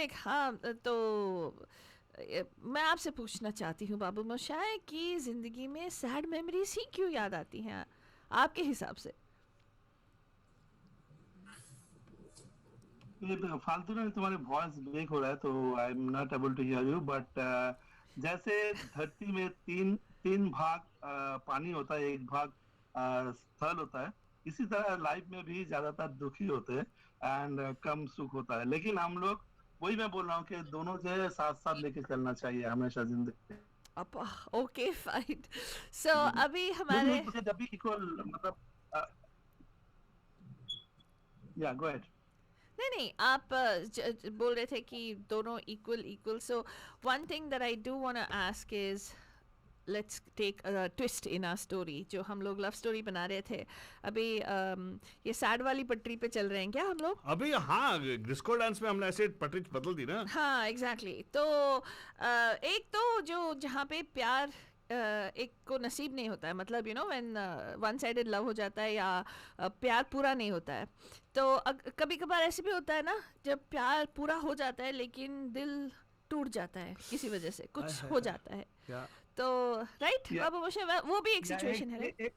Like हाँ तो मैं आपसे पूछना चाहती हूँ बाबू मोशाय कि ज़िंदगी में सैड मेमोरीज ही क्यों याद आती हैं आपके हिसाब से? ये फालतू में तुम्हारे वॉइस ब्रेक हो रहा है, तो I am not able to hear you, but जैसे धरती में तीन तीन भाग पानी होता है, एक भाग स्थल होता है। इसी तरह लाइफ में भी ज्यादातर दुखी होते हैं एंड कम सुख होता है, लेकिन हम लोग, वही मैं बोल रहा हूँ कि दोनों जो है साथ साथ लेके चलना चाहिए हमेशा जिंदगी अब ओके फाइन। सो में। अभी क्योंकि हमारे मुझे जब भी इक्वल मतलब, या गो अहेड। नहीं नहीं आप बोल रहे थे कि दोनों equal equal. So one thing that I do want to ask is let's take a twist in our story. जो हम लोग लव स्टोरी बना रहे थे अभी, ये सैड वाली पटरी पे चल रहे हैं क्या हम लोग? अभी हाँ, डिस्को डांस में हमने ऐसे पटरी बदल दी ना। हाँ एग्जैक्टली exactly. तो एक तो जो जहाँ पे प्यार एक को नसीब नहीं होता है, मतलब you know when one sided love हो जाता है या प्यार पूरा नहीं होता है। तो कभी कभार ऐसे भी होता है ना, जब प्यार पूरा हो जाता है लेकिन दिल टूट जाता है किसी वजह से, हाय कुछ हाय हो हाय। जाता है। या तो राइट या बाबू मोशे, वो भी एक या सिचुएशन है राइट?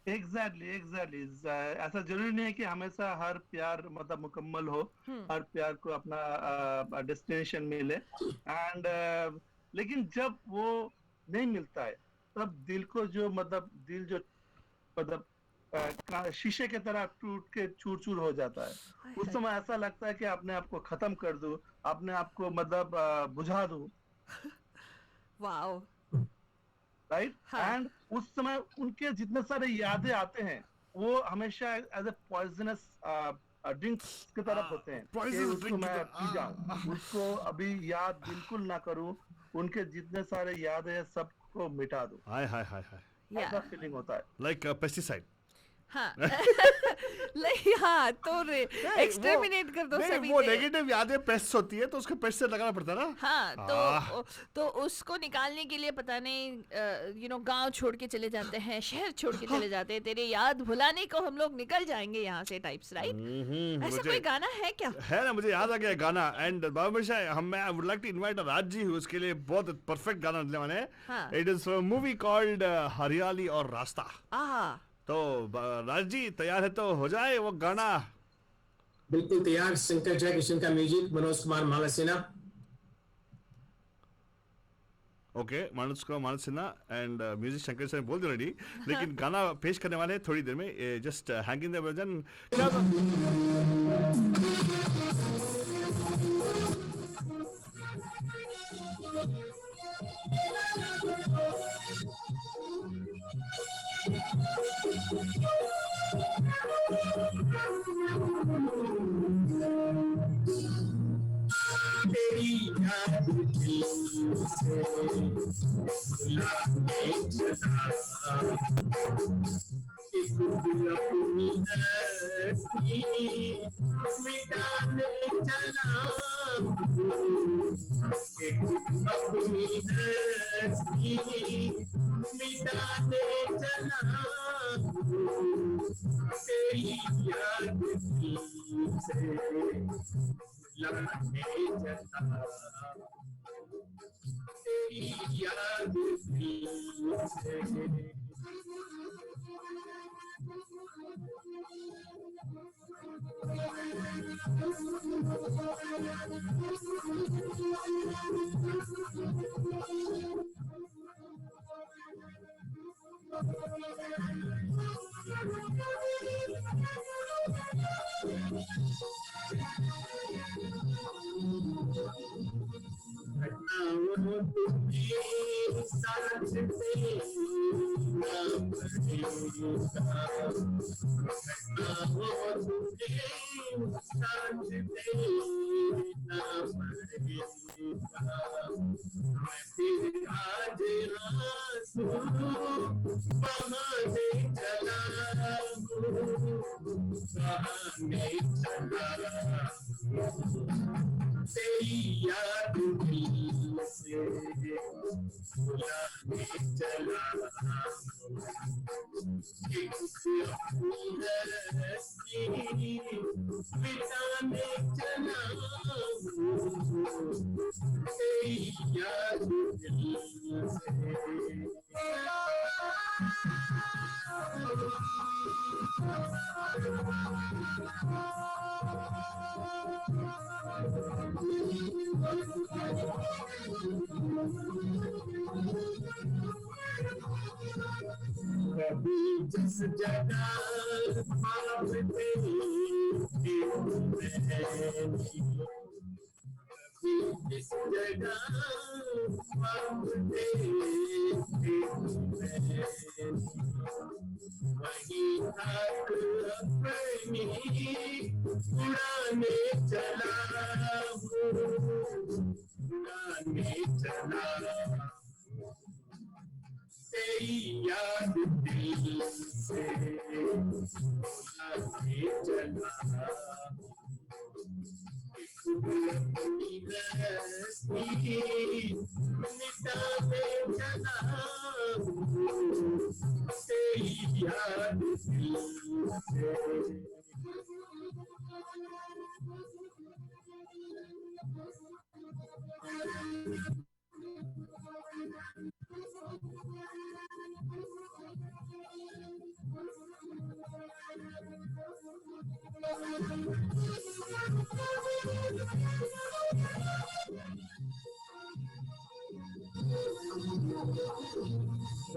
Exactly exactly. ऐसा जरूरी नहीं है कि हमेशा हर प्यार मतलब मुकम्मल हो, हम्म। हर प्यार को अपना डेस्टिनेशन मिले एंड लेकिन जब वो नहीं मिलता है, तब दिल को जो मतलब दिल जो मतलब शीशे की तरह टूट के चूर चूर हो जाता है। हाय उस हाय। समय ऐसा लगता है कि अपने आप को खत्म कर दूं, अपने आप को मतलब बुझा दूं, वाओ। राइट। हाँ। एंड उस समय उनके जितने सारे यादें आते हैं, वो हमेशा एज ए पॉइजनस ड्रिंक्स की तरफ होते हैं कि पॉइजन उसको ड्रिंक की मैं पी जाऊं, तरह। उसको अभी याद बिल्कुल ना करूं, उनके जितने सारे याद है सबको मिटा दूं। हाय हाय हाय हाय। या ऐसा फीलिंग होता है। Like pesticide. हाँ नहीं हाँ तो नहीं वो, एक्सटर्मिनेट कर दो नहीं सभी वो ने। नेगेटिव यादें पेस्ट होती है, तो उसको पेस्ट से लगाना पड़ता है ना। हाँ आह, तो उसको निकालने के लिए पता नहीं यू नो गांव छोड़ के चले जाते हैं, शहर छोड़ के चले जाते हैं, तेरे याद भुलाने को हम लोग निकल जाएंगे यहाँ से टाइप्स, राइट? ऐसा मुझे कोई गाना है क्या? है ना, मुझे याद आ गया गाना। एंड बाबा शाह, हम मैं I would like to invite Raj ji, उसके लिए बहुत परफेक्ट गाना देने वाले हाँ। हैं। इट इज मूवी कॉल्ड हरियाली और रास्ता। आहा। तो राज जी तैयार है तो हो जाए वो गाना। बिल्कुल तैयार। शंकर जयकिशन का म्यूजिक, मनोज कुमार मालसेना। ओके, मानस को मानस सिन्हा एंड म्यूजिक शंकर से बोल दो रेडी। लेकिन गाना पेश करने वाले हैं थोड़ी देर में, just hang in the version. क्या तेरी याद दिल से बुलाने चला, एक दिल अपनी हस्ती मिटाने चला, एक दिल अपनी हस्ती मिटाने चला, तेरी याद दिल से बुलाने चला, तेरी याद दिल से। घटनाओं के साथ तेरा पड़ेगा, घटनाओं के साथ तेरा पड़ेगा, मैं फिर आज आंसू बहाने चला हूँ, बहाने चला हूँ, तेरी याद दिल से बुलाने चला हूँ, एक अपनी हस्ती मिटाने चला हूँ, कभी जिस जगह ख्वाब तेरी जिस जगह ख्वाब तेरी वही हाथ अपनी उड़ाने चला हूँ, उड़ाने चला तेरी याद दिल से उड़ाने चला अपनी हस्ती मिटाने चला हूँ, तेरी याद दिल से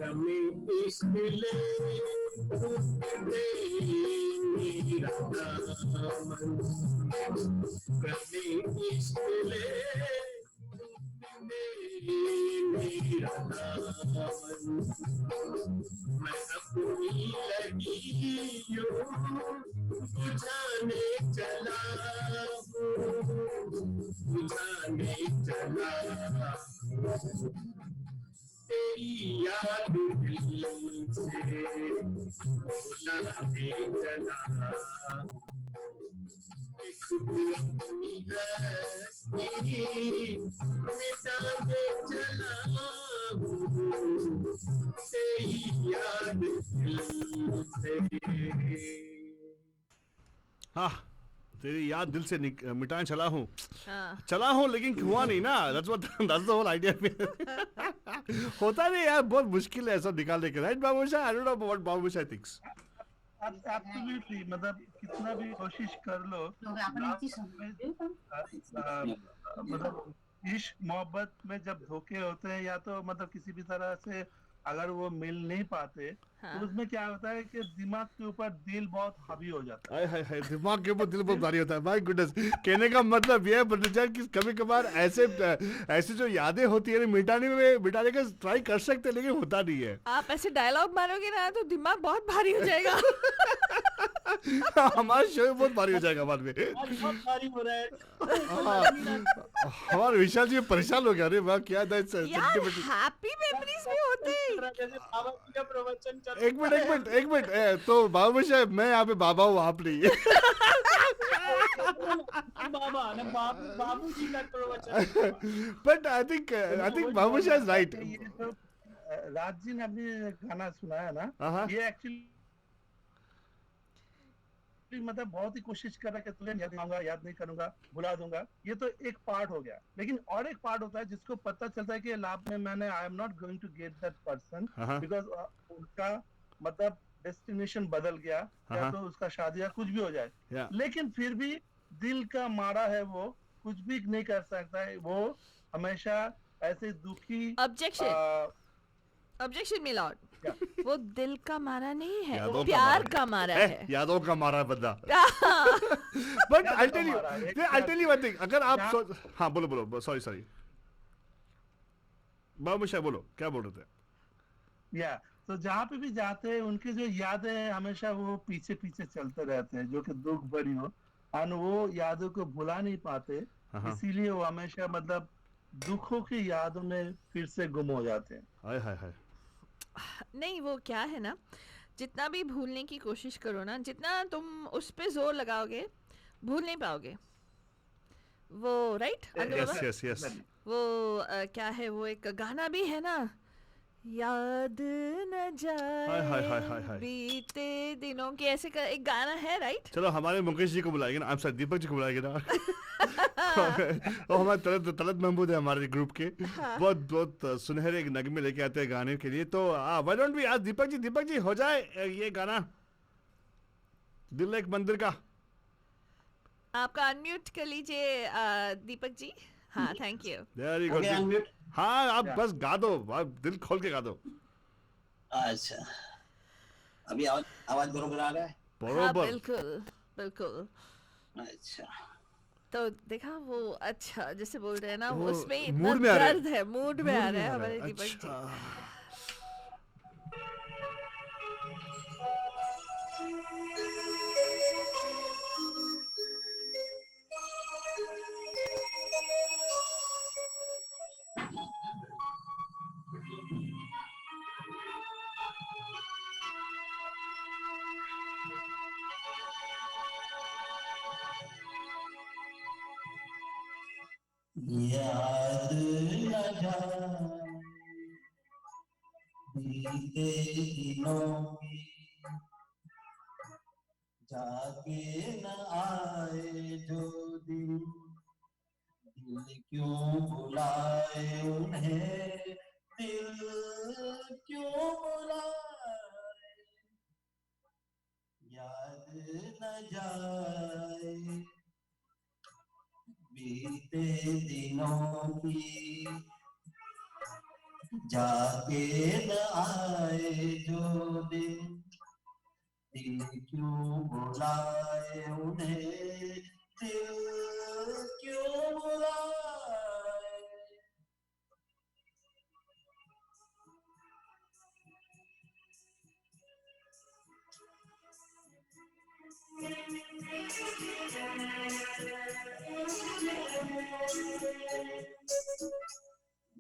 हमें इश्क ले मेरा दामन हमें इश्क ले मेरा दामन मैं अपनी लगी यूं बुझाने चला हूँ, बुझाने चला तेरी याद दिल से बुलाने चला एक अपनी हस्ती मिटाने चला हूँ, तेरी याद दिल से हाँ तेरी याद दिल से मिटाने चला हूँ हाँ चला हूँ लेकिन हुआ नहीं ना that's the whole idea होता नहीं यार बहुत मुश्किल है ऐसा निकालने के right Babushah I don't know what Babushah thinks absolutely मतलब कितना भी कोशिश कर लो मतलब इश्क मोहब्बत में जब धोखे होते हैं या तो मतलब किसी भी तरह से अगर वो मिल नहीं पाते हाँ तो उसमें क्या होता है कि दिमाग के ऊपर दिल बहुत हावी हो जाता है। हाय हाय हाय दिमाग के ऊपर दिल बहुत भारी होता है माय गुडनेस कहने का मतलब ये है बंदर कि कभी कभार ऐसे जो यादें होती है मिटाने का ट्राई कर सकते हैं लेकिन होता नहीं है आप ऐसे डायलॉग मारोगे ना तो दिमाग बहुत भारी हो जाएगा हमारा शो बहुत भारी हो जाएगा बाद में बहुत भारी हो रहा है हमारे विशाल जी परेशान हो गया अरे वाह क्या यार हैप्पी मेमोरीज भी होते हैं जैसे बाबा जी का प्रवचन चल एक मिनट तो बाबूशाह मैं यहाँ पे बाबा हूँ आप नहीं बाबा ना बाबू जी का प्रवचन but I think Babushah is right ये तो राज जी ने अपने गाना सुनाया ना हाँ। ये एक्चुअली मतलब बहुत ही कोशिश कर रहा है कि तुझे याद आऊंगा याद नहीं करूंगा भुला दूंगा ये तो एक पार्ट हो गया लेकिन और एक पार्ट होता है जिसको पता चलता है कि लाभ में मैंने I am not going to get that person because उनका मतलब डेस्टिनेशन बदल गया या तो उसका शादी या कुछ भी हो जाए लेकिन फिर भी दिल का मारा है वो कुछ भी नहीं कर सकता है वो हमेशा ऐसे दुखी ऑब्जेक्शन मिलॉर्ड वो दिल का मारा नहीं है यादों का प्यार मारा का मारा है यादों का मारा बंदा but I tell you one thing अगर आप हाँ बोलो सॉरी बाबूशाह बोलो क्या बोल रहे थे या तो जहाँ पे भी जाते हैं उनकी जो यादें हैं हमेशा वो पीछे पीछे चलते रहते हैं जो कि दुख भरी हो और वो यादों को भुला नहीं पाते इसीलिए वो हमेशा मतलब दुखों की यादों में फिर से गुम हो जाते हैं हाय नहीं वो क्या है ना जितना भी भूलने की कोशिश करो ना जितना तुम उस पे जोर लगाओगे भूल नहीं पाओगे वो राइट यस वो क्या है वो एक गाना भी है ना याद न जाए बीते दिनों की ऐसे का एक गाना है राइट चलो हमारे मुकेश जी को बुलाएंगे ना आप सर दीपक जी को बुलाएंगे ना वो हमारे तलत महमूद है हमारे ग्रुप के बहुत सुनहरे नगमे लेके आते हैं गाने के लिए तो व्हाई डोंट वी आज दीपक जी हो जाए ये गाना दिल एक मंदिर का आपका अनम्यूट कर लीजिए दीपक जी हाँ, थैंक यू। वेरी हो गुड। गया अनम्यूट? हाँ, आप Yeah. बस गा दो, आप दिल खोल के गा दो। अच्छा, अभी आवाज आवाज बरोबर आ रहा है? हाँ, बरोबर। बिल्कुल, बिल्कुल। अच्छा, तो देखा वो अच्छा जैसे बोल रहे हैं ना, वो उसमें इतना मूड में आ रहे हैं। दर्द है, मूड में मूड आ में रहा है आ रहा हमारे है, दीपक जी। अच्छा। याद न जाए बीते दिनों की, जाके न आए जो दिन, दिल क्यों बुलाए उन्हें, दिल क्यों बुलाए, याद न जाए बीते दिनों की, जाके न आए जो दिन, दिल क्यों बुलाए उन्हें, दिल क्यों बुलाए।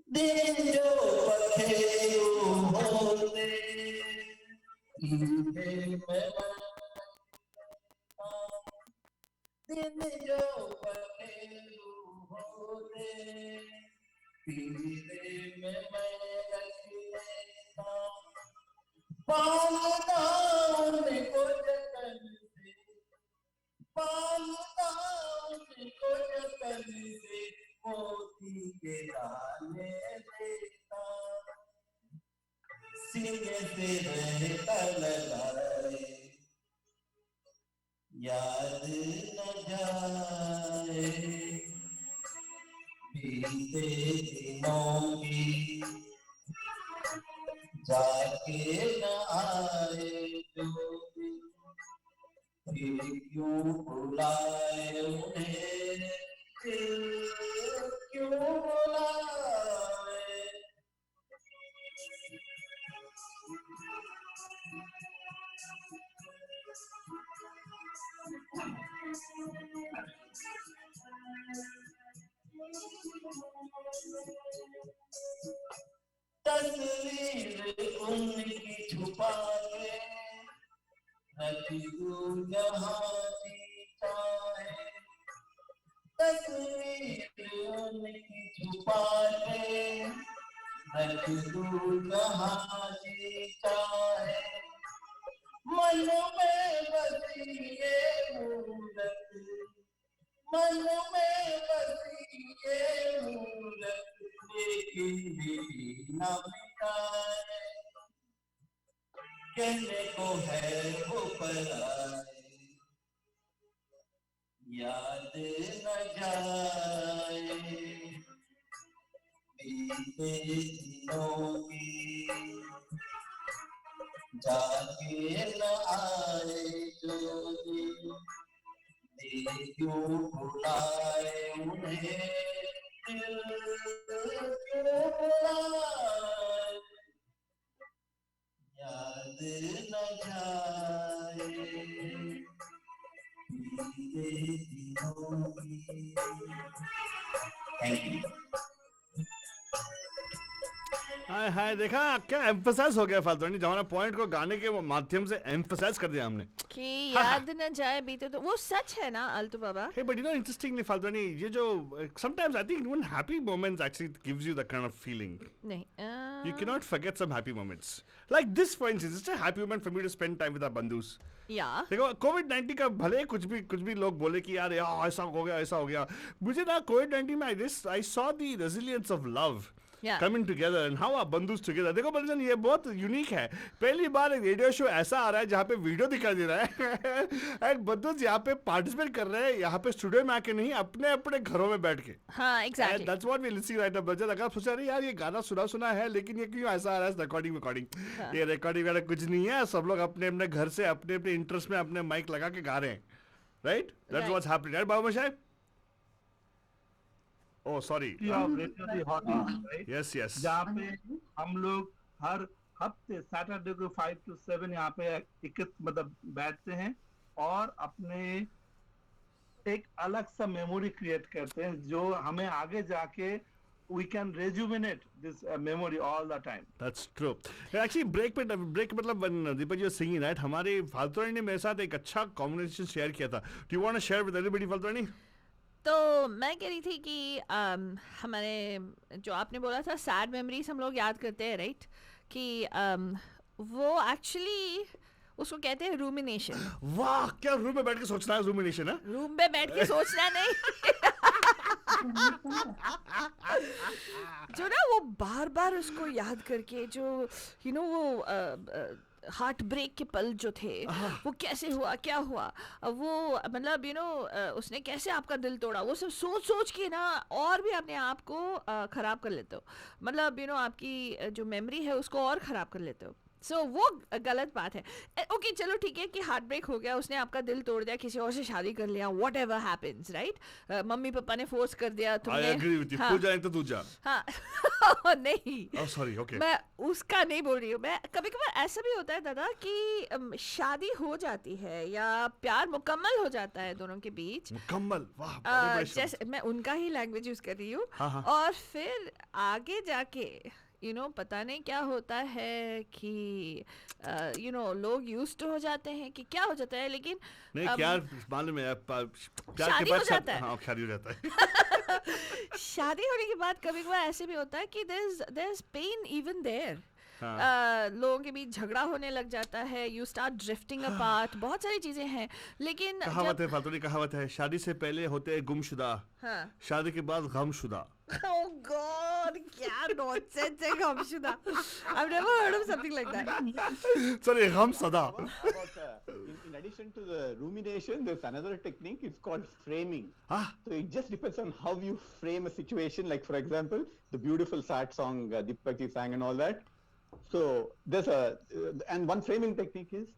दिन जो पखेरु होते, ईदे में दिन जो पखेरु होते, ईदे में मैं रख लेता, पालता उनको जतन से, पालता उनको जतन से, मोती के दाने देता, सीने से रहता लगाए, याद न जाए बीते दिनों की, जाके न आए जो दिन, दिल क्यों बुलाए उन्हें, दिल क्यों बुलाए। तस्वीर उनकी छुपा के रख दूं जहाँ जीता है, तस्वीर उनकी छुपा के रख दूं जहाँ जीता है, मन में बसी ये मूरत, मन में बसी ये मूरत, लेकिन दिल न मिटाए, कहने को है वो पराए, याद न जाए बीते दिनों की, जाके न आए जो दिन, दिल क्यों बुलाए उन्हें, दिल क्यों बुलाए, याद न जाए बीते दिनों की। Thank you. हाय हाय, देखा क्या एम्फसाइज हो गया फालतू नहीं, हमारा पॉइंट को गाने के माध्यम से एम्फसाइज कर दिया हमने। कि याद न जाए बीते, तो वो सच है ना अल्तू बाबा। Hey, but you know, interestingly, Falguni, ये जो sometimes I think even happy moments actually gives you that kind of feeling. नहीं You cannot forget some happy moments. Like this, for instance, it's a happy moment for me to spend time with our bandhus. या देखो कोविड-19 का भले कुछ भी लोग बोले कि यार ऐसा हो गया, मुझे ना कोविड-19 में I saw the resilience of love. Yeah. coming together and how are बंधुस together. देखो बंधन, ये बहुत यूनिक है. पहली बार एक रेडियो शो ऐसा आ रहा है जहाँ पे वीडियो दिखाई दे रहा है. एक बंधुस यहाँ पे पार्टिसिपेट कर रहे हैं, यहाँ पे स्टूडियो में आके नहीं, अपने अपने घरों में बैठ के. हाँ, exactly. That's what we listening right now. बंधन, अगर सोचा रहे यार ये गाना सुना है, लेकिन ये क्यों ऐसा आ रहा है रिकॉर्डिंग. ये रिकॉर्डिंग वाला कुछ नहीं है. सब लोग अपने अपने घर से अपने अपने इंटरेस्ट में अपने माइक लगा के गा रहे हैं. Right? That's Right. what's happening. Right, Babu मशाई? Oh, sorry. of Radio the Hot House, right? Yes, yes. जहाँ पे हम लोग हर हफ्ते सैटरडे को 5 to 7 यहाँ पे मतलब बैठते हैं और अपने एक अलग सा मेमोरी क्रिएट करते हैं जो हमें आगे जाके we can rejuvenate this memory all the time. That's true. Actually, break मतलब when Deepak was singing, right? हमारे फाल्तू रानी ने मेरे साथ एक अच्छा कॉम्बिनेशन शेयर किया था. Do you want to share with everybody, फाल्तू रानी? तो मैं कह रही थी कि हमारे जो आपने बोला था सैड मेमोरीज हम लोग याद करते हैं, राइट? कि वो एक्चुअली उसको कहते हैं रूमिनेशन. वाह, क्या रूम में बैठ के सोचना है रूमिनेशन है? रूम में बैठ के सोचना नहीं. जो ना वो बार बार उसको याद करके जो वो हार्ट ब्रेक के पल जो थे, वो कैसे हुआ, क्या हुआ, वो मतलब उसने कैसे आपका दिल तोड़ा, वो सब सोच सोच के ना और भी अपने आप को खराब कर लेते हो. मतलब आपकी जो मेमोरी है उसको और खराब कर लेते हो. सो वो गलत बात है. ओके, चलो ठीक है कि हार्ट ब्रेक हो गया, उसने आपका दिल तोड़ दिया, किसी और से शादी कर लिया, what ever happens, right? Mummy papa ने फोर्स कर दिया I तुमने. agree with you. हाँ. पूजा नहीं तो तू जा. हाँ. नहीं, Oh, sorry. Okay. मैं उसका नहीं बोल रही हूँ. मैं कभी कभार ऐसा भी होता है दादा कि शादी हो जाती है या प्यार मुकम्मल हो जाता है दोनों के बीच. मुकम्मल. वाह, बड़े बड़े शब्द. जैसे मैं उनका ही लैंग्वेज यूज कर रही हूँ. हाँ, हाँ. और फिर आगे जाके पता नहीं क्या होता है कि लोग यूज टू हो जाते हैं कि क्या हो जाता है, लेकिन नहीं, क्या मालूम है, प्यार शादी के बाद हो जाता है. हाँ, शादी हो जाता है. शादी होने के बाद कभी कभार ऐसे भी होता है कि there is pain even there. हाँ. लोगों के बीच झगड़ा होने लग जाता है, यू स्टार्ट ड्रिफ्टिंग अपार्ट, बहुत सारी चीजें हैं, लेकिन कहावत है, फातूनी कहावत है, शादी से पहले होते हैं गुमशुदा, हाँ. शादी के बाद गमशुदा. Oh God, क्या nonsense है गमशुदा. I've never heard of something like that. Sorry, गम सदा. How about, in addition to the rumination, there's another technique. It's called framing. Ah. So it just depends on how you frame a situation. Like for example, the beautiful sad song Deepak ji sang and all that. So there's and one framing technique is,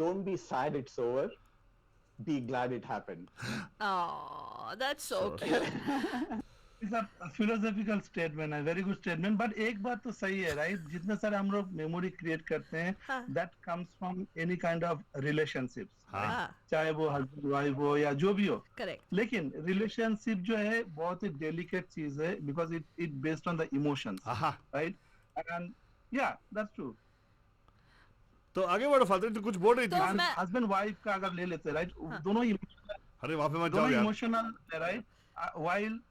don't be sad it's over. Be glad it happened. Oh, that's so cute. It's a philosophical statement, a very good statement. But एक बात तो सही है, right? जितने सारे हम लोग memory create करते हैं, हाँ. that comes from any kind of relationships. हाँ. चाहे वो हस्बैंड वाइफ हो या जो भी हो. Correct. लेकिन रिलेशनशिप जो है बहुत ही डेलिकेट चीज है, because it based on the emotions, आहा. right? And yeah, that's true. तो आगे बढ़ो फातूनी, तू कुछ बोल रही थी. तो मैं- हस्बैंड वाइफ का अगर ले लेते हैं, right? हाँ. दोनों अरे वहाँ पे मत जाओ दोनों यार. इमोशनल है, right? While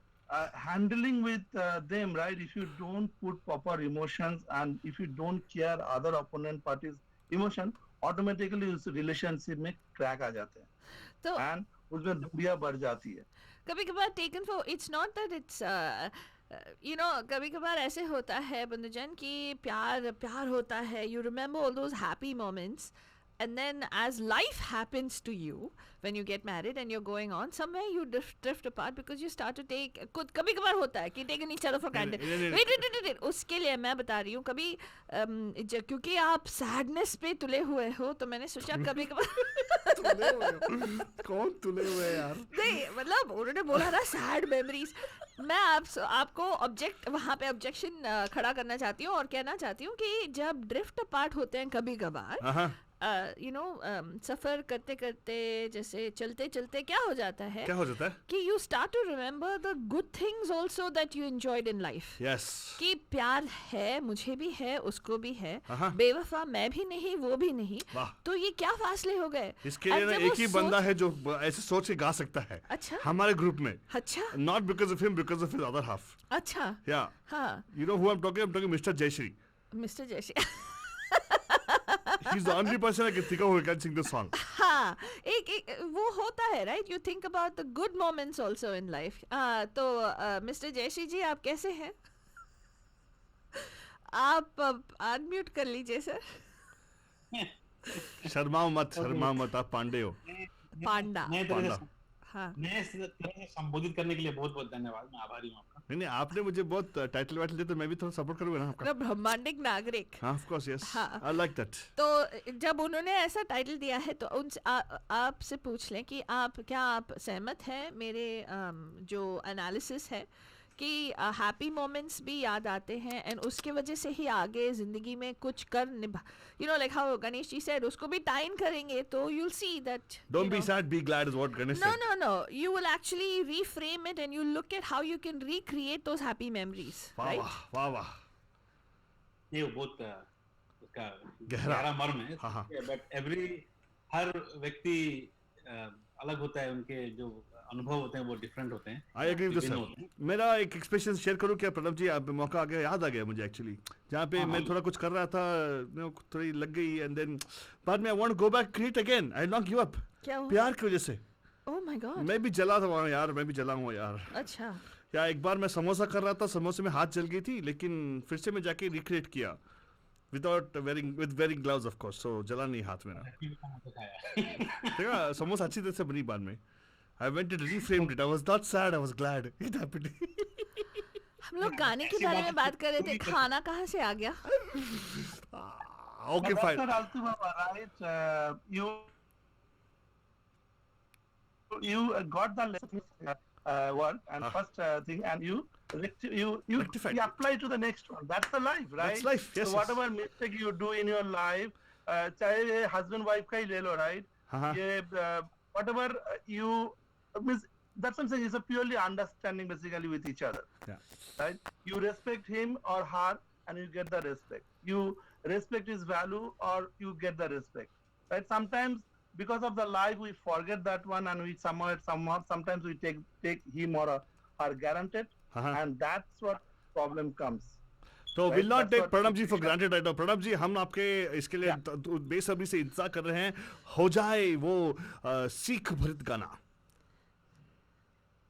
handling with them, right? If you don't put proper emotions and if you don't care other opponent parties' emotion, automatically उस relationship में crack आ जाते हैं. तो And उसमें दूरियां बढ़ जाती है. कभी कभार taken for, it's not that it's कभी कभार ऐसे होता है बंधुजन कि प्यार होता है, you remember all those happy moments, and then as life happens to you when you get married and you're going on somewhere, you drift apart because you start to take कभी कभार होता है कि taking each other for granted. Wait, उसके लिए मैं बता रही हूँ, कभी क्योंकि आप सैडनेस पे तुले हुए हो, तो मैंने सोचा कभी कभार तुले हुए हो? कौन तुले हुए हैं यार? नहीं, मतलब उन्होंने बोला ना सैड मेमोरीज. मैं आपको वहाँ पे ऑब्जेक्शन खड़ा करना चाहती हूँ और कहना चाहती हूँ कि जब ड्रिफ्ट अपार्ट होते हैं कभी कभार, सफर करते करते, जैसे चलते चलते क्या हो जाता है क्या हो जाता है? कि you start to remember the good things also that you enjoyed in life. Yes. कि प्यार है, मुझे भी है, उसको भी है, हाँ. बेवफा मैं भी नहीं, वो भी नहीं, वाह. तो ये क्या फासले हो गए. इसके लिए और ना जब एक वो ही बंदा है जो ऐसे सोच के गा सकता है. अच्छा. हमारे ग्रुप में. अच्छा. Not because of him, because of his other half. अच्छा. Yeah. हाँ. You know who I'm talking? I'm talking Mr. Jayashree. Mister जैसे. He's the only person I can think of who can sing this song. हाँ, एक वो होता है, right? You think about the good moments also in life. तो mister Jayashree जी, आप कैसे हैं? आप अनम्यूट कर लीजिए सर। शर्माओ मत, आप पांडे हो। पांडा। नए तरह पांडा। से हाँ नए तरह से संबोधित करने के लिए बहुत बहुत धन्यवाद, मैं आभारी हूँ आपका। नहीं आपने मुझे बहुत टाइटल वाइटल दिया तो मैं भी थोड़ा सपोर्ट करूंगा ना आपका। ना ब्रह्मांडिक नागरिक। हाँ ऑफ कोर्स यस, हाँ। I like that. तो जब उन्होंने ऐसा टाइटल दिया है तो उनसे आपसे पूछ लें कि क्या आप सहमत हैं मेरे जो एनालिसिस है कि हैप्पी मोमेंट्स भी याद आते हैं एंड उसके वजह से ही आगे ज़िंदगी में कुछ कर निभा, like how Ganesh ji said, उसको भी टाइम करेंगे तो you'll see that Don't be sad, be glad is what Ganesh said. no, you will actually reframe it and you look at how you can recreate those happy memories, वाह right? वाह। ये वो बहुत उसका गहरा। गहरा मर्म है। हाँ। बट हर व्यक्ति अलग होता है, उनके जो अनुभव होते हैं वो डिफरेंट होते हैं। आई एग्री विद विभिन्न सर। होते हैं। मेरा एक एक्सपीरियंस शेयर करूं क्या प्रणब जी? आप मौका आ गया, याद आ गया मुझे एक्चुअली, जहाँ पे मैं थोड़ा कुछ कर रहा था, थोड़ी लग गई एंड देन बाद में I want to go back create again, I not give up. क्या हुआ? प्यार की वजह से Oh my God. मैं भी जला था वहाँ यार, मैं भी जला हूँ यार। अच्छा। या एक बार मैं समोसा कर रहा था, समोसे में हाथ जल गई थी, लेकिन फिर से मैं जाके रिक्रिएट किया without wearing gloves of course, so जला नहीं हाथ मेरा। देखा समोसा अच्छी तरह से बनी बाद में। I went and reframed it. I was not sad. I was glad. It happened. हम लोग गाने के बारे में बात कर रहे थे, खाना कहाँ से आ गया? Okay, fine. Dr. Altu Baba, right? You got the lesson word and first thing, and you Rectified. apply to the next one. That's the life, right? That's life, yes, So whatever mistake you do in your life, चाहे husband wife का ही ले लो, right? हाँ। ये whatever you means, that's what I'm saying. It's a purely understanding basically with each other. Yeah. Right? You respect him or her, and you get the respect. You respect his value, or you get the respect. Right? Sometimes because of the life we forget that one, and we sometimes we take him or her granted, and that's what problem comes. तो will not That's take what- Pranab ji for granted right. Pranab ji हम आपके इसके लिए बेसब्री से इंतजार कर रहे हैं, हो जाए वो सीख भरित गाना।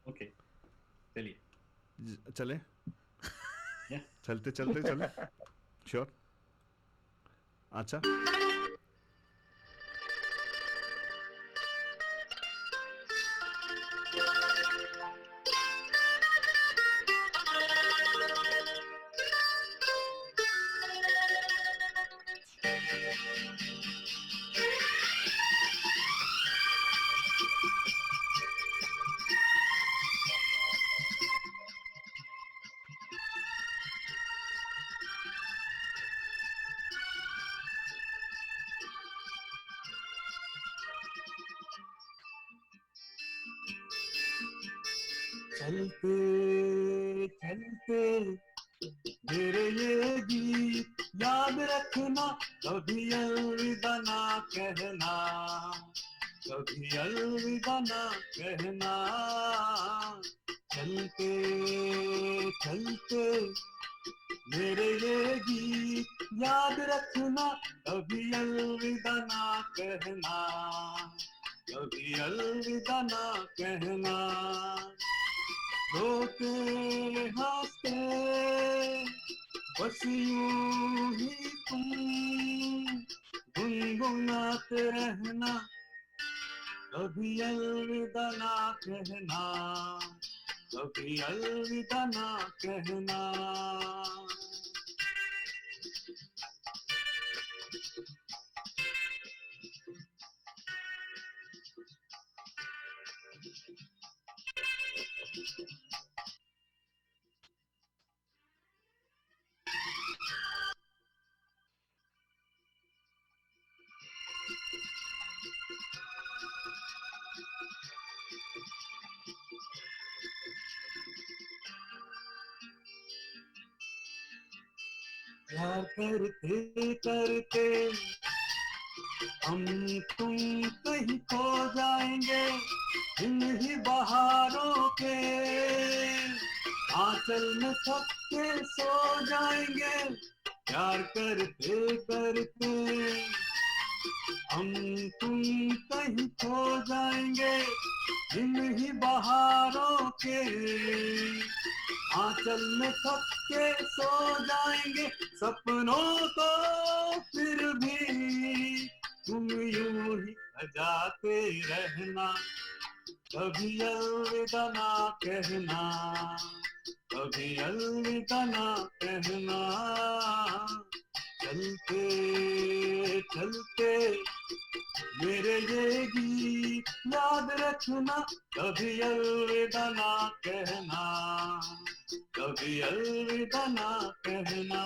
ओके चलिए। चले Yeah. चलते श्योर। अच्छा चलते चलते मेरे ये गीत याद रखना, कभी अलविदा ना कहना, कभी अलविदा ना कहना। चलते चलते मेरे ये गीत याद रखना, कभी अलविदा ना कहना, कभी अलविदा ना कहना। रोते हंसते बस यूं ही तुम गुनगुनाते रहना, कभी अलविदा ना कहना, कभी अलविदा ना कहना। प्यार करते करते हम तुम कहीं खो जाएंगे, इन ही बहारों के आंचल में थक के सो जाएंगे। प्यार करते करते हम तुम कहीं खो जाएंगे इन ही बहारों के आंचल में थक के सो जाएंगे सपनों को फिर भी तुम यूं ही सजाते रहना कभी अलविदा ना कहना कभी अलविदा ना कहना चलते चलते मेरे ये गीत याद रखना कभी अलविदा ना कहना कभी अलविदा ना कहना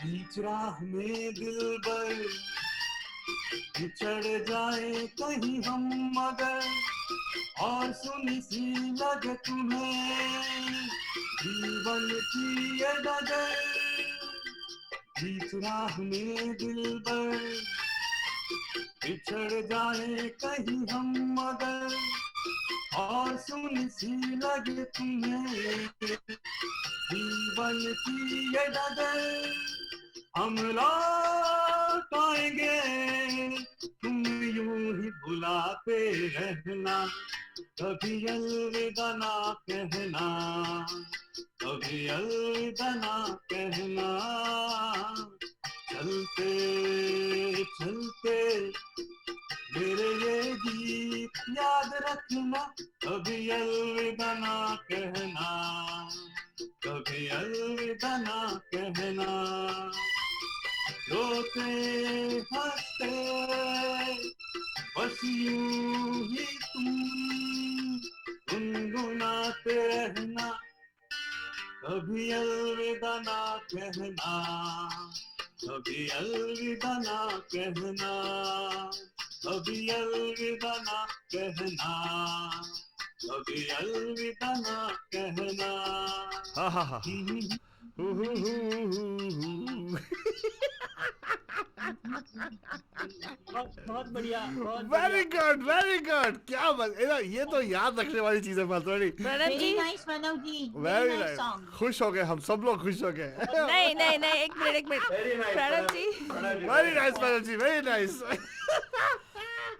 बीच राह में दिलबर बिछड़ जाए कहीं हम मगर और सुनी सी लगे तुम्हें जीवन की ये डगर बीच राह में दिलबर बिछड़ जाए कहीं हम मगर और सुनी सी लगे तुम्हें जीवन की ये डगर हम लौट आएंगे तुम यूं ही बुलाते रहना कभी अलविदा ना कहना कभी अलविदा ना कहना चलते चलते मेरे ये गीत याद रखना कभी अलविदा ना कहना कभी अलविदा ना कहना रोते हंसते बस यूं ही तुम गुनगुनाते रहना कभी अलविदा ना कहना कभी अलविदा ना कहना कभी अलविदा ना कहना कभी अलविदा ना कहना हाँ हाँ हाँ बहुत बढ़िया वेरी गुड क्या ये तो याद रखने वाली चीज है माधुरी प्रणव जी नाइस मानव जी वेरी नाइस खुश हो गए हम सब लोग खुश हो गए नहीं नहीं नहीं एक मिनट प्रणव जी वेरी नाइस मैडम जी वेरी नाइस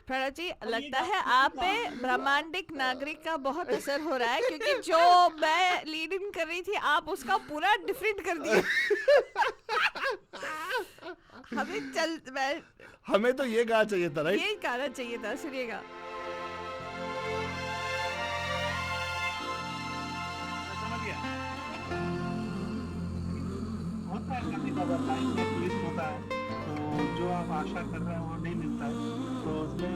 प्रणव जी लगता है आप पे ब्रह्मांडिक नागरिक का बहुत असर हो रहा है क्योंकि जो मैं लीड इन कर रही थी आप उसका पूरा डिफरेंट कर दिया हमें तो ये गाना चाहिए था राइट ये गाना चाहिए था सुनिएगा समझ गया होता है कभी कभार लाइफ में ट्विस्ट होता है तो जो आप आशा कर रहे हैं वो नहीं मिलता है तो उसमें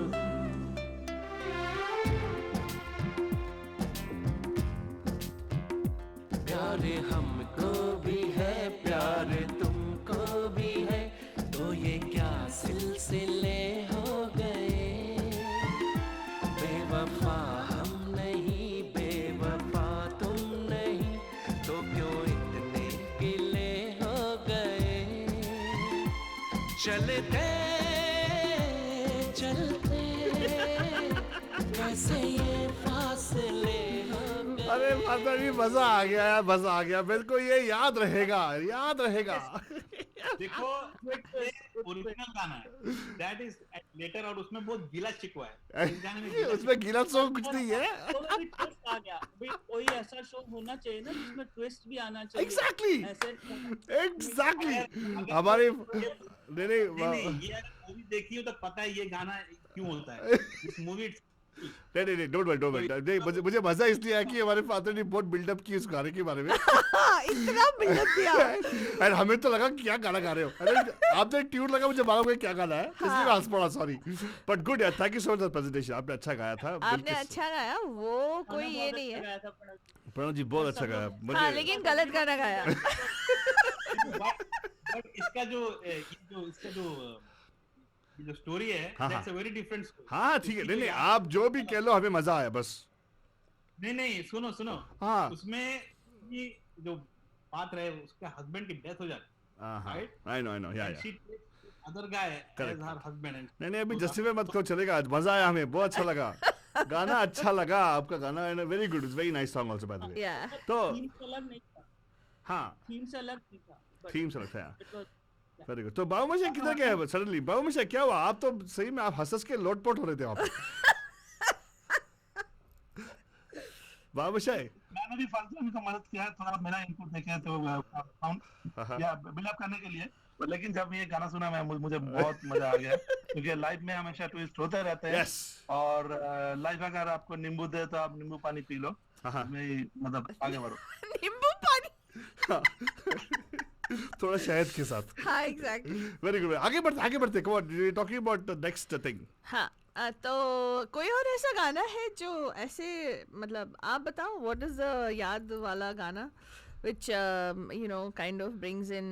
प्यार हमको भी है प्यार तुमको भी है तो ये क्या सिलसिले हो गए बेवफा हम नहीं बेवफा तुम नहीं तो क्यों इतने गिले हो गए चलते चलते कैसे ये फासले हो गए अरे माता जी मजा आ गया यार मजा आ गया मेरे को ये याद रहेगा देखो ओरिजिनल गाना है दैट इज लेटर और उसमें बहुत गीला शिकवा है इस गाने में गीला उसमें गीला सॉन्ग कुछ नहीं है ट्विस्ट आ गया भाई कोई ऐसा शो होना चाहिए ना जिसमें ट्विस्ट भी आना चाहिए एग्जैक्टली अगर हमारे नहीं ये अगर मूवी देखी हो तो पता है ये गाना क्यों होता है इस मूवी नहीं डोंट वरी मुझे मजा इसलिए है कि हमारे फादर ने बहुत बिल्डअप की उस गाने के बारे में इतना बिल्डअप किया और हमें तो लगा क्या गाना गा रहे हो अरे आपने ट्यून लगा मुझे मालूम है क्या गाना है इसलिए मैं हंस पड़ा सॉरी बट गुड यार thank you so much presentation आपने अच्छा गाया था आपने अच्छा गाया वो कोई ये नहीं है प्रणव जी बहुत अच्छा गाया हाँ लेकिन गलत गाना गाया बट इसका जो स्टोरी है हाँ, that's a very different story हाँ ठीक है नहीं आप जो भी कह लो हमें मजा आया बस नहीं सुनो सुनो, हाँ उसमें ये जो बात रहे उसके हस्बैंड की डेथ हो जाती हाँ राइट, आई नो या and she other guy as her husband, and नहीं अभी जस्टिफाई मत करो, चलेगा, आज मजा आया, हमें बहुत अच्छा लगा, गाना अच्छा लगा आपका गाना, and very good, it's very nice song also by the way. Yeah. तो थीम से अलग नहीं था, हाँ थीम से अलग नहीं था, but थीम से लगता है, it was वेरी गुड। तो बाबू मशा किधर गए हैं सडनली? बाबू मशा क्या हुआ? आप तो सही में आप हंस के लोटपोट हो रहे थे आप। बाबू मशा मैंने भी फालतू में उनको मदद किया है, थोड़ा मेरा इनपुट देखे तो साउंड या बिल्डअप करने के लिए। लेकिन जब ये गाना सुना मैं मुझे बहुत मजा आ गया, क्योंकि लाइफ में हमेशा ट्विस्ट होते रहते हैं। यस और लाइफ अगर आपको नींबू दे तो आप नींबू पानी पी लो, इसमें मतलब आगे बढ़ो। नींबू पानी। थोड़ा शहद के साथ। हाँ एग्जैक्टली। वेरी गुड, आगे बढ़ते come on, talking about the next thing. हाँ तो कोई और ऐसा गाना है जो ऐसे, मतलब आप बताओ, व्हाट इज द याद वाला गाना which you know kind of brings in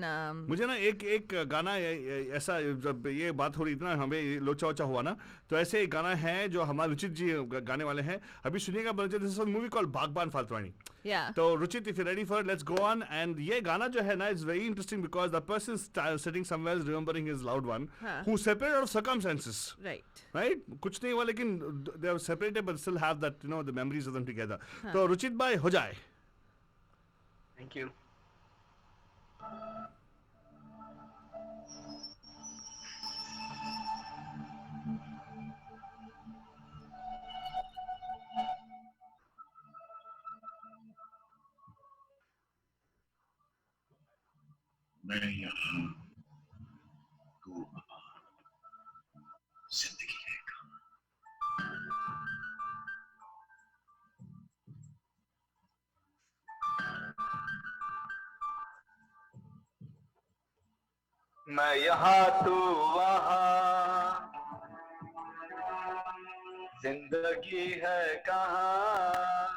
मुझे ना एक गाना ऐसा, जब ये बात हो रही थी ना, हमें लोचा वोचा हुआ ना, तो ऐसे एक गाना है जो हमारे रुचित जी गाने वाले हैं, अभी सुनिएगा। दिस इज मूवी कॉल्ड बागबान फालतूवानी। yeah तो Ruchit, if you ready for, let's go on. And ये गाना जो है ना, is very interesting because the person sitting somewhere is remembering his loved one who separated out of circumstances, right, कुछ नहीं हुआ लेकिन they are separated but still have that, you know, the memories of them together. तो रुचित भाई हो जाए। Thank you. मैं यहाँ, तू वहाँ, जिंदगी है कहाँ। मैं यहाँ तू वहाँ, जिंदगी है कहाँ।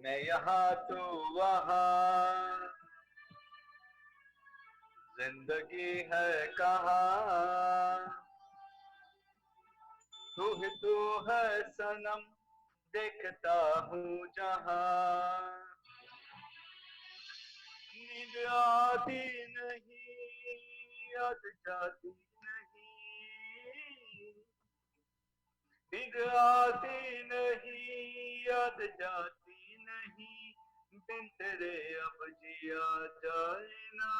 मैं यहाँ तू वहाँ, जिंदगी है कहाँ। तू ही तू है सनम, देखता हूँ जहाँ। नींद आती नहीं, याद जाती नहीं। नींद आती नहीं, याद जाती नहीं। बिन तेरे अब जिया जाए ना।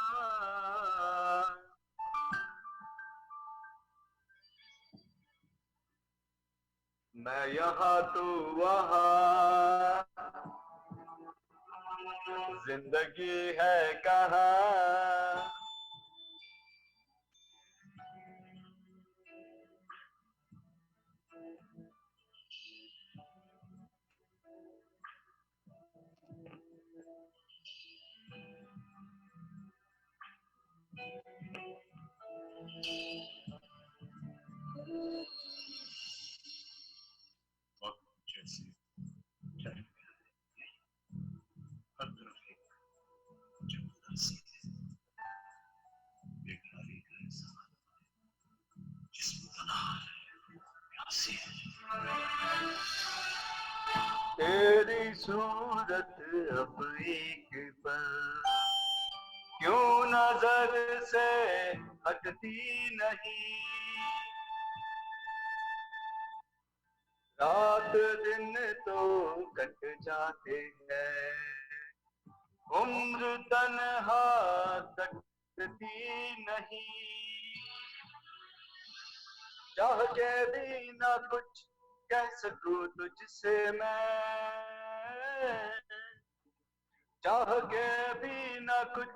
मैं यहाँ तू वहाँ, जिंदगी है कहाँ। जैसे हर तरफ एक जबरदस्ती बेकारी का इंसान, जिसमें तन्हा है, प्यासी है। तेरी सूरत अब एक पल क्यों नजर से हटती नहीं। रात दिन तो कट जाते हैं, उम्र तन्हा कटती नहीं। चाह के भी ना कुछ कह सकूं तुझसे मैं, चाह के भी ना कुछ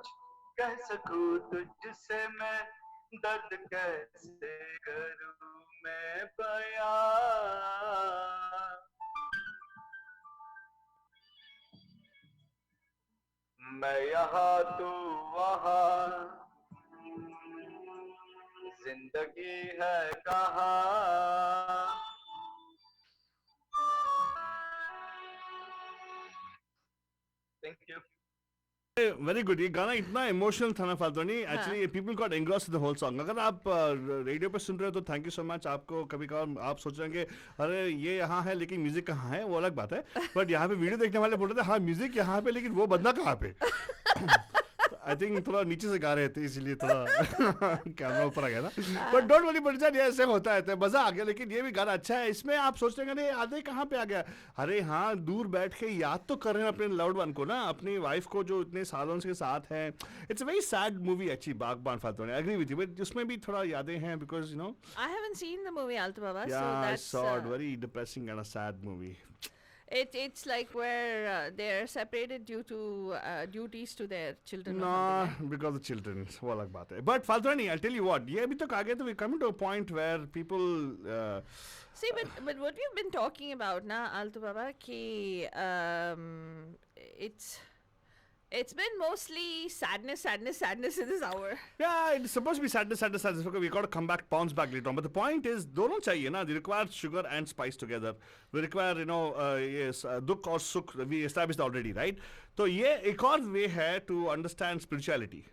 कह सकूं तुझसे मैं। दर्द कैसे करूं मैं बयां। मैं यहाँ तू वहाँ, जिंदगी है कहाँ। Thank you. Very good. ये गाना इतना इमोशनल था ना फाल्तोनी. Actually people got engrossed in the whole song. अगर आप रेडियो पे सुन रहे हो तो थैंक यू सो मच. आपको कभी कभार आप सोच रहे हैं कि अरे ये यहाँ है लेकिन म्यूजिक कहाँ है, वो अलग बात है. बट यहाँ पे वीडियो देखने वाले बोल रहे थे हाँ म्यूजिक यहाँ पे लेकिन वो बंदा कहाँ पे. आई थिंक थोड़ा नीचे से गा रहे थे इसलिए थोड़ा कैमरा ऊपर आ गया था. बट डोंट वरी बच्चा, ये ऐसे होता है तो मजा आ गया. लेकिन ये भी गाना अच्छा है. इसमें आप सोचते हैं अरे आधे कहाँ पे आ गया. अरे हाँ, दूर बैठ के याद तो कर रहे हैं अपने लव्ड वन को ना, अपनी वाइफ को जो इतने सालों से साथ है. It's a very sad movie actually Baghban फाल्तोनी. I agree with you. But उसमें भी थोड़ा यादें हैं because you know. I haven't seen the movie Alto Baba, so Yeah, I that's saw it. Very depressing and a sad movie. it's like where they're separated due to duties to their children. or No, something, right? because the children. वो अलग बात है. But फाल्तोनी, I'll tell you what. ये अभी तक आ गए तो we're coming to a point where people. See, but what we've been talking about na Alto Baba ki it's been mostly sadness in this hour. Yeah, it's supposed to be sadness. Because we got to come back, bounce back later on. But the point is, दोनों चाहिए ना. They require sugar and spice together. We require, you know, yes, dukh और sukh. We established already, right? तो ये एक और way है to understand spirituality.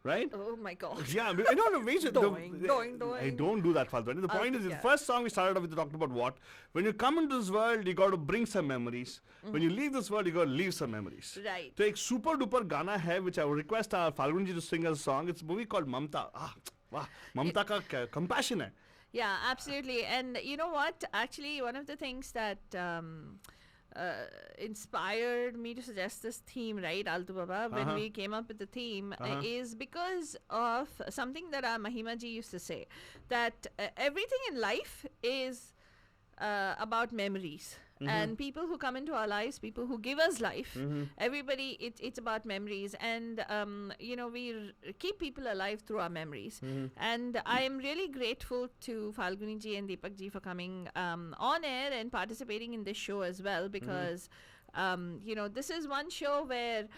Right? Oh my God. Yeah, no, wait. Doing. I don't do that, Faltu. The point is, the first song we started off with talking about what? When you come into this world, you got to bring some memories. When you leave this world, you got to leave some memories. Right. तो एक super duper गाना है, which I would request our Falguni ji to sing as a song. It's a movie called Mamta. वाह, ममता का compassion है. Yeah, absolutely. And you know what? Actually, one of the things that inspired me to suggest this theme, right, Alto Baba, when we came up with the theme, is because of something that our Mahima ji used to say, that everything in life is about memories. And people who come into our lives, people who give us life, everybody, it's about memories. And, you know, we keep people alive through our memories. And I am really grateful to Falguni ji and Deepak ji for coming on air and participating in this show as well, because, you know, this is one show where,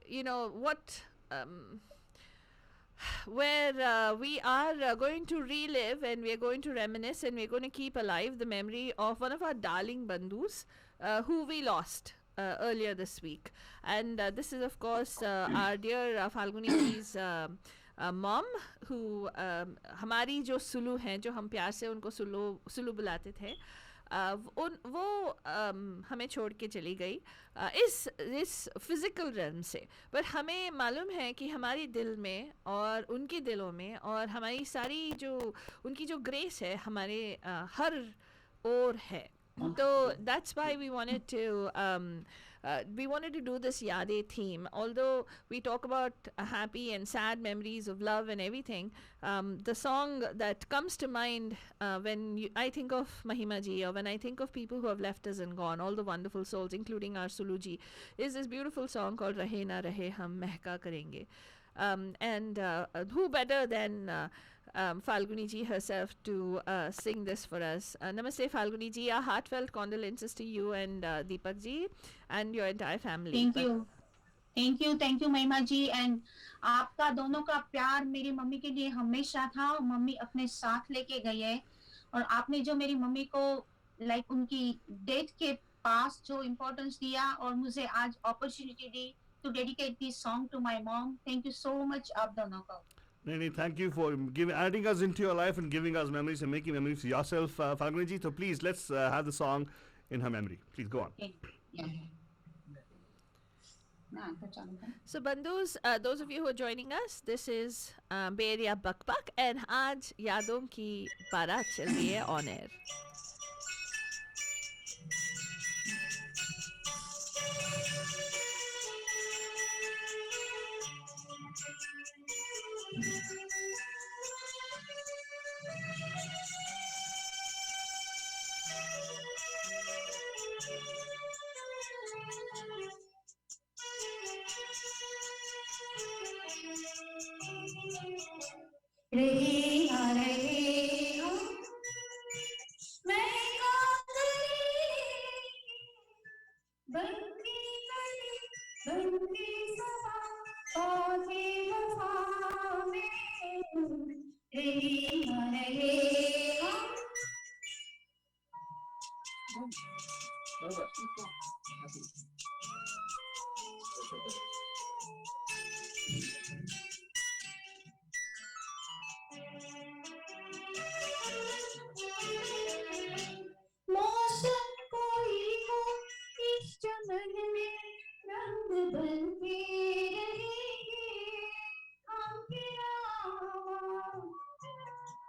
you know, where we are going to relive and we are going to reminisce and we're going to keep alive the memory of one of our darling bandhus who we lost earlier this week. And this is of course our dear Falguni ji's mom, who हमारी जो सुलू हैं, जो हम प्यार से उनको सुलू बुलाते थे, वो हमें छोड़ के चली गई इस फिज़िकल रन से. पर हमें मालूम है कि हमारे दिल में और उनके दिलों में और हमारी सारी जो उनकी जो ग्रेस है हमारे हर ओर है. So that's why we wanted to do this Yade theme. Although we talk about happy and sad memories of love and everything, the song that comes to mind when I think of Mahima ji, or when I think of people who have left us and gone, all the wonderful souls, including our Sulu ji, is this beautiful song called Rahe Na Rahe Hum Mehka Karenge. And who better than Falguni ji herself to sing this for us. Namaste Falguni ji, our heartfelt condolences to you and Deepak ji and your entire family. Thank you महिमा जी. And आपका दोनों का प्यार मेरी mummy के लिए हमेशा था, और मम्मी अपने साथ लेके गई है. और आपने जो मेरी मम्मी को लाइक उनकी डेथ के पास जो इम्पोर्टेंस दिया और मुझे आज opportunity the to dedicate this song to my mom. Thank you so much, आप दोनों को. Nani, thank you for adding us into your life and giving us memories and making memories for yourself, Falguni ji. So please, let's have the song in her memory. Please go on. Yeah. So bandhus, those of you who are joining us, this is Bay Area Bak Bak, and आज यादों की बारात चल रही है on air. रहे ना रहे हम मैं बनके समा पौधे वफा में रहे ना रहे हम.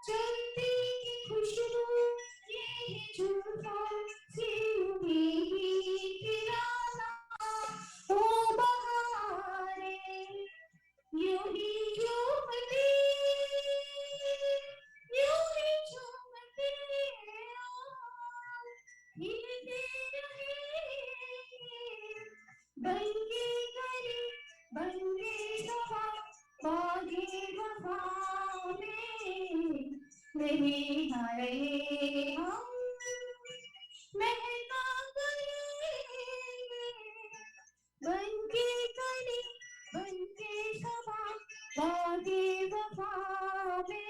चलती की खुशबू ये है जुल्फों से उड़ी किराना ओ बहारे यूं ही झूमती हिलते रहेंगे बनके गली बनके हवा बागे वफा में रहे ना रहे हम महका करेंगे बनके गली बनके हवा बागे वफा में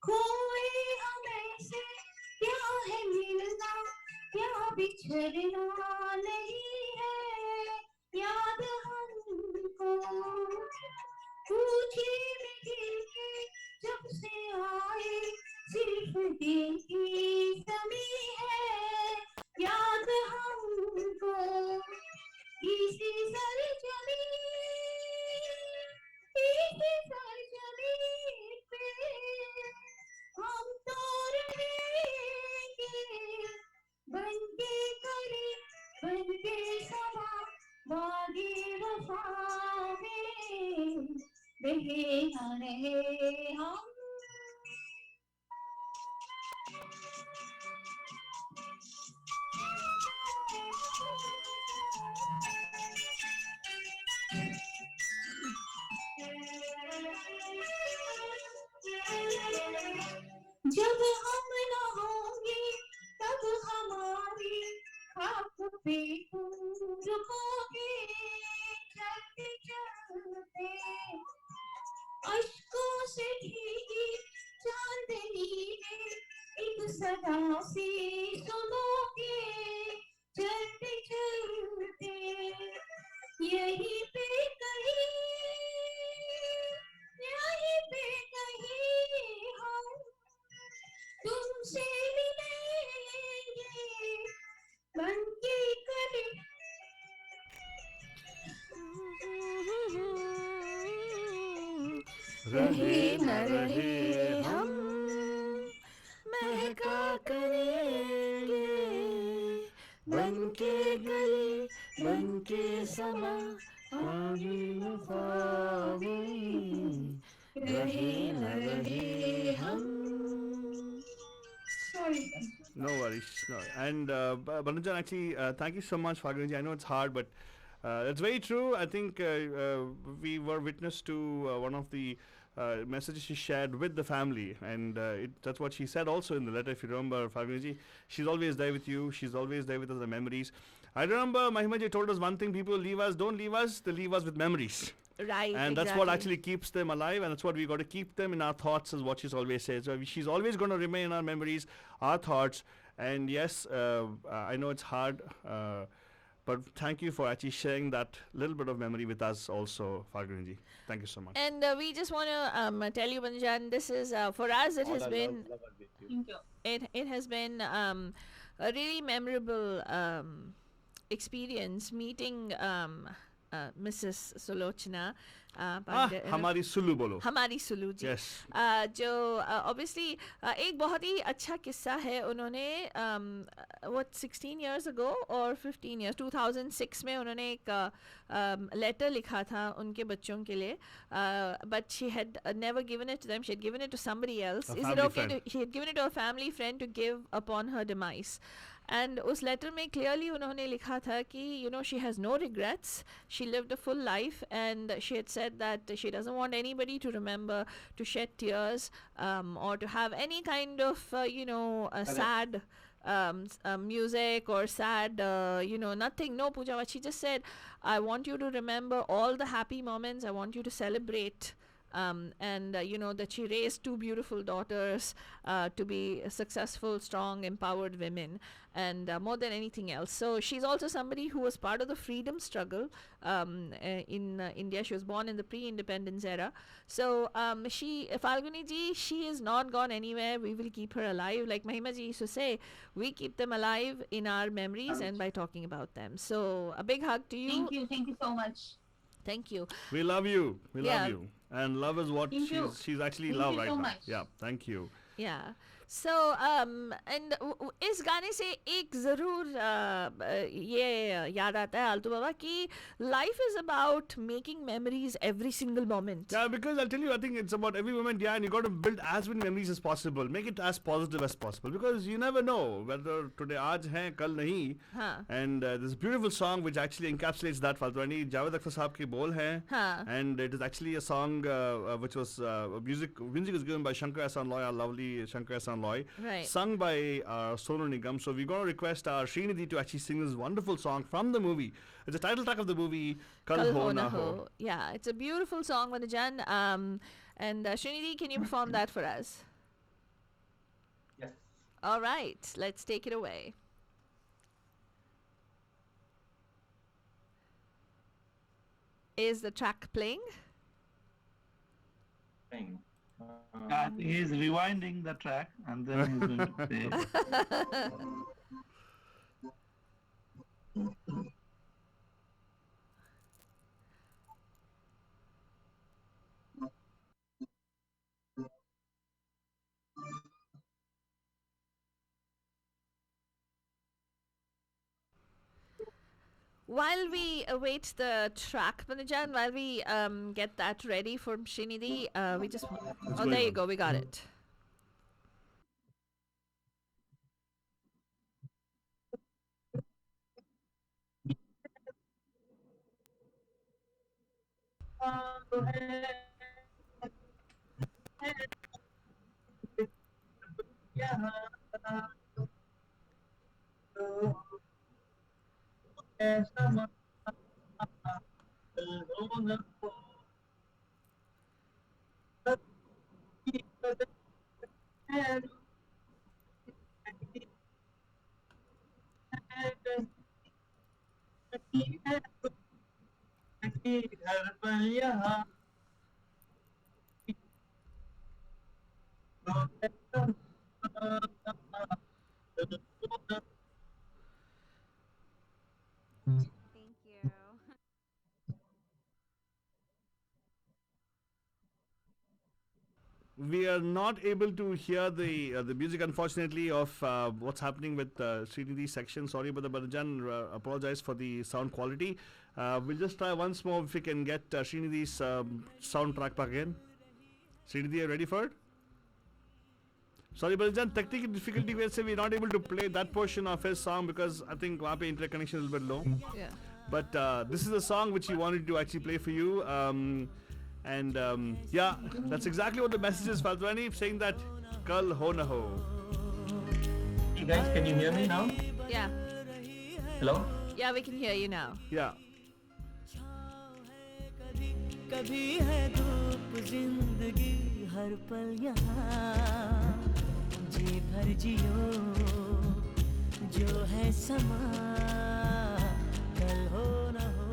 खोए हमें से क्या है मिलना क्या बिछड़ना नहीं है याद हमको पूछे में दिल के जब से आए सिर्फ दिल की कमी है याद हमको इसी सरजमी पे हम तो रहेंगे बनके कली बनके समा बागे वफा में रहे ना रहे हम जब हम न होंगे तब हमारी खाक पे तुम रुकोगे चलते चलते अश्कों से भीगी चांदनी में एक सदा सी सुनोगे चलते चलते यहीं पे कहीं हम तुमसे मिलेंगे बनके कली रहे न रहे हम महका करेंगे बनके गली बनके समा आगे वफा में रहे न रहे हम sorry No worries. No. And Banujan, actually, thank you so much, Fagunji. I know it's hard, but it's very true. I think we were witness to one of the messages she shared with the family, and that's what she said also in the letter. If you remember, Fagunji, she's always there with you. She's always there with us, the memories. I remember Mahimaji told us one thing: people leave us, don't leave us; they leave us with memories. Right, And that's what actually keeps them alive, and that's what we got to keep them in our thoughts, is what she's always said. So she's always going to remain in our memories, our thoughts. And yes, I know it's hard, but thank you for actually sharing that little bit of memory with us also, Fagunji. Thank you so much. And we just want to tell you, Banjan, this is for us. It has been thank you it has been a really memorable experience meeting Mrs. Sulochana हमारी सुल्लू बोलो. हमारी सुलू जी Yes. जो obviously एक बहुत ही अच्छा किस्सा है. उन्होंने what 16 years ago or 15 years 2006 में उन्होंने एक लेटर लिखा था उनके बच्चों के लिए, but she had never given it to them. She had given it to somebody else. A Is it family okay friend. to, she had given it to a family friend to give upon her demise. And उस letter में clearly उन्होंने लिखा था कि you know she has no regrets. She lived a full life, and she had said that she doesn't want anybody to remember, to shed tears, or to have any kind of sad music or sad nothing. No, Pooja, she just said, I want you to remember all the happy moments. I want you to celebrate and you know that she raised two beautiful daughters to be successful, strong, empowered women, and more than anything else. So she's also somebody who was part of the freedom struggle in India. She was born in the pre-independence era. So Falguni ji, she is not gone anywhere. We will keep her alive. Like Mahima ji used to say, we keep them alive in our memories and by talking about them. So a big hug to you. Thank you so much. Thank you. We love you. We Yeah. love you. And love is what Thank you. she's actually Thank love you right so now. much. Yeah, thank you. Yeah. So and इस गाने से एक ज़रूर ये याद आता है आलतू बाबा कि life is about making memories every single moment. Yeah, because I'll tell you, I think it's about every moment, yeah, and you got to build as many memories as possible. Make it as positive as possible because you never know whether today aaj hai, kal nahi. हाँ. And there's a beautiful song which actually encapsulates that. Faltwani Javed Akhtar Saab ki bol hai. हाँ. And it is actually a song which was music was given by Shankar Ehsaan Loy, our lovely Shankar Ehsaan Loy, Right. sung by Sonu Nigam. So we're going to request Srinidhi to actually sing this wonderful song from the movie. It's the title track of the movie, Kal Ho Na Ho. Yeah, it's a beautiful song, Vanajan. And Srinidhi, can you perform that for us? Yes. All right, let's take it away. Is the track playing? Thing. He is rewinding the track and then he's going to play. While we await the track, Vanajan, while we get that ready for Srinidhi, we just... Oh, going there you on. go, we got it. Thank you. We are not able to hear the music, unfortunately, of what's happening with Srinidhi's section. Sorry about the Banajan. Apologize for the sound quality. We'll just try once more if we can get Srinidhi's soundtrack back again. Srinidhi, are you ready for it? Sorry, Banajan. Technical difficulty where say we're not able to play that portion of his song because I think वहाँ पे interconnection is a little bit low. Yeah. But this is a song which he wanted to actually play for you. And yeah, that's exactly what the message is, Faltwani, saying that Kal Ho Na Ho. You guys, can you hear me now? Yeah. Hello? Yeah, we can hear you now. Yeah. कभी है धूप जिंदगी हर पल यहाँ जी भर जियो जो है समा कल हो न हो.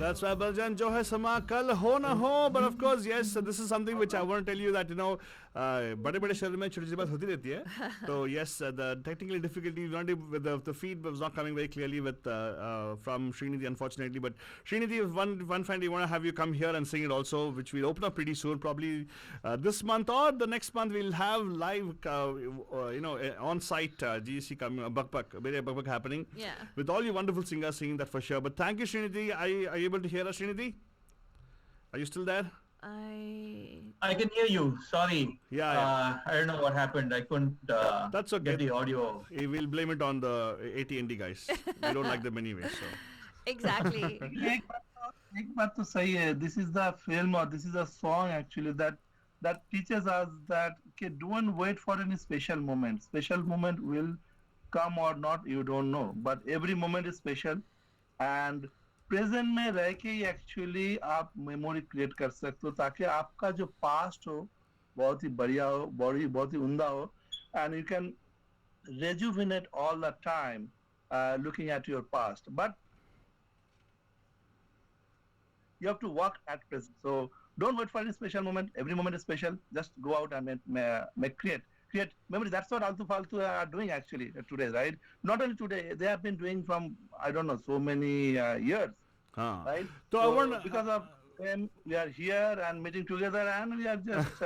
That's right, Baljan. Jo hai sama kal ho na ho. But of course, yes, this is something which I want to tell you that, you know, बड़े-बड़े शहर में छोटी सी बात होती रहती है. So yes, the technical difficulty, not with the feed was not coming very clearly with from Srinidhi, unfortunately. But Srinidhi, one fine day, we want to have you come here and sing it also, which we'll open up pretty soon, probably this month or the next month. We'll have live, you know, on site GEC coming, Bak happening. Yeah. With all you wonderful singers singing that for sure. But thank you, Srinidhi. Are you able to hear us, Srinidhi? Are you still there? I can hear you. Sorry. Yeah. I don't know what happened. I couldn't That's okay. get the audio. We'll blame it on the AT&T guys. We don't like them anyway. So. Exactly. एक बात तो सही है. This is the film or this is a song actually that teaches us that okay, don't wait for any special moment. Special moment will come or not, you don't know. But every moment is special, and present में रह के ही actually आप memory create कर सकते हो, ताकि आपका जो पास्ट हो बहुत ही बढ़िया हो, बहुत ही उम्दा हो, and you can rejuvenate all the time looking at your past, but you have to work at present. So don't wait for any special moment. Every moment is special. Just go out and create memories. That's what Altu Faltu are doing actually today, right? Not only today, they have been doing from, I don't know, so many years, right? So I want because of them, we are here and meeting together, and we are just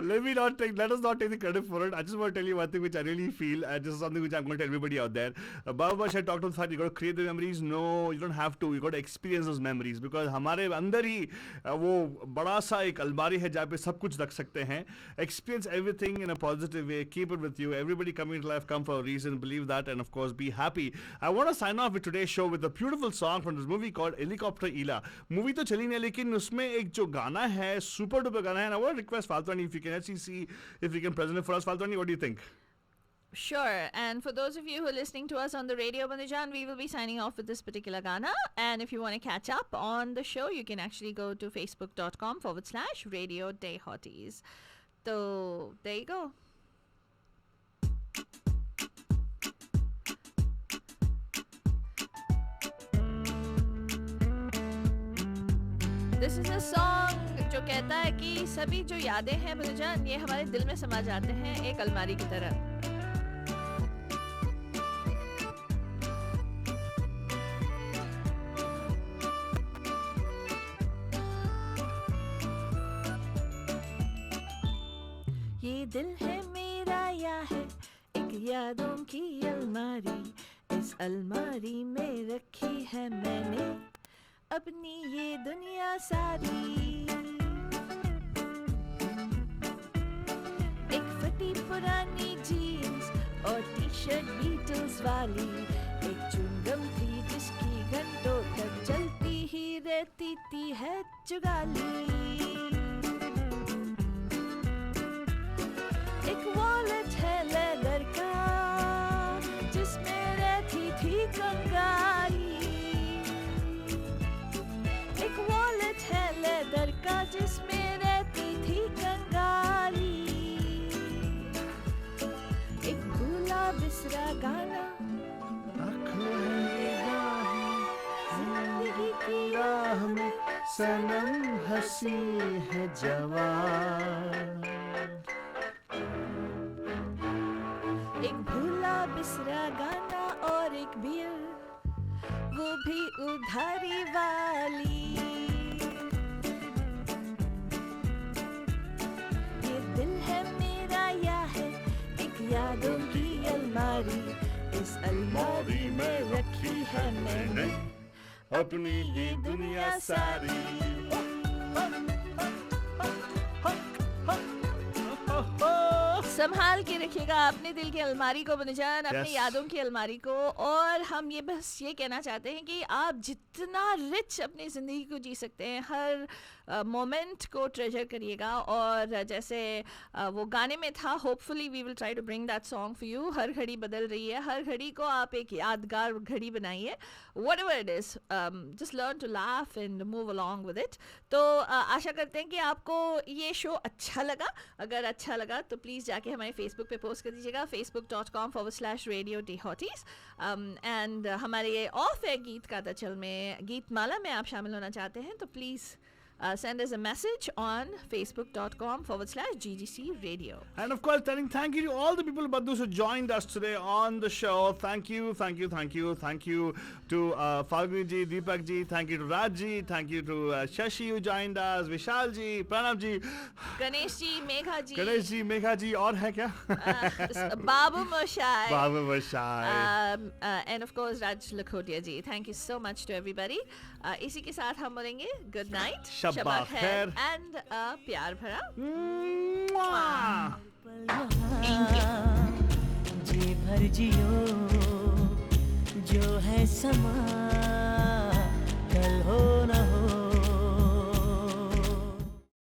let us not take the credit for it. I just want to tell you one thing which I really feel, and this is something which I'm going to tell everybody out there. Baba Bash talked about the fact you got to create the memories. No, you don't have to. You got to experience those memories, because हमारे अंदर ही वो बड़ा सा एक अलमारी है जहाँ पे सब कुछ रख सकते हैं. Experience everything in a positive way. Keep it with you. Everybody coming into life come for a reason. Believe that, and of course be happy. I want to sign off with today's show with a beautiful song from this movie called Helicopter Ila. Movie तो चली नहीं, लेकिन उसमें एक जो गाना है super duper गाना है. And I want to request Faltwani if you can actually see if you can present it for us. Faltwani, what do you think? Sure. And for those of you who are listening to us on the radio, Bandhujan, we will be signing off with this particular Gana. And if you want to catch up on the show, you can actually go to facebook.com/Radio Day Hotties. So there you go. This is a song जो कहता है कि सभी जो यादें हैं बंधुजान, ये हमारे दिल में समा जाते हैं एक अलमारी की तरह. ये दिल है मेरा या है एक यादों की अलमारी, इस अलमारी में रखी है मैंने अपनी ये दुनिया सारी. एक फटी पुरानी जीन्स और टी-शर्ट बीटल्स वाली, एक चुंगम थी जिसकी घंटों तक चलती ही रहती थी है जुगाली. एक वॉलेट है लेदर का जिसमें रहती थी कंगाली. एक वॉलेट है लेदर का जिसमें रहती थी कंगाली. एक भूला बिसरा गाना, जिंदगी की राह में सनम हंसी है जवान. एक भूला बिसरा गाना और एक बियर, वो भी उधारी वाली. ये दिल है मेरा या है एक यादों की अलमारी, इस अलमारी में रखी है मैंने अपनी ये दुनिया सारी. संभाल के रखिएगा अपने दिल की अलमारी को बंधुजान, अपनी यादों की अलमारी को. और हम ये बस ये कहना चाहते हैं कि आप जितना रिच अपनी ज़िंदगी को जी सकते हैं, हर मोमेंट को ट्रेजर करिएगा. और जैसे वो गाने में था, hopefully we will try to bring that song for you. हर घड़ी बदल रही है, हर घड़ी को आप एक यादगार घड़ी बनाइए. Whatever it is, just learn to laugh and move along with it. तो आशा करते हैं कि आपको ये शो अच्छा लगा. अगर अच्छा लगा तो प्लीज़ जाके हमारे फेसबुक पे पोस्ट कर दीजिएगा, facebook.com/Radio Day Hotties. एंड हमारे ये ऑफ है गीत का दचल में, गीत माला में आप शामिल होना चाहते हैं तो please send us a message on facebook.com/GGC Radio. And of course, telling thank you to all the people Bandhus who joined us today on the show. Thank you to Falguni ji, Deepak ji, thank you to Raj ji, thank you to Shashi who joined us, Vishal ji, Pranav ji, Ganesh ji, Megha ji, और है क्या? Babu Moshai, and of course Raj Lakhotia ji. Thank you so much to everybody. इसी के साथ हम बोलेंगे good night, शब्बा खैर and प्यार भरा. जी भर जियो जो है समा.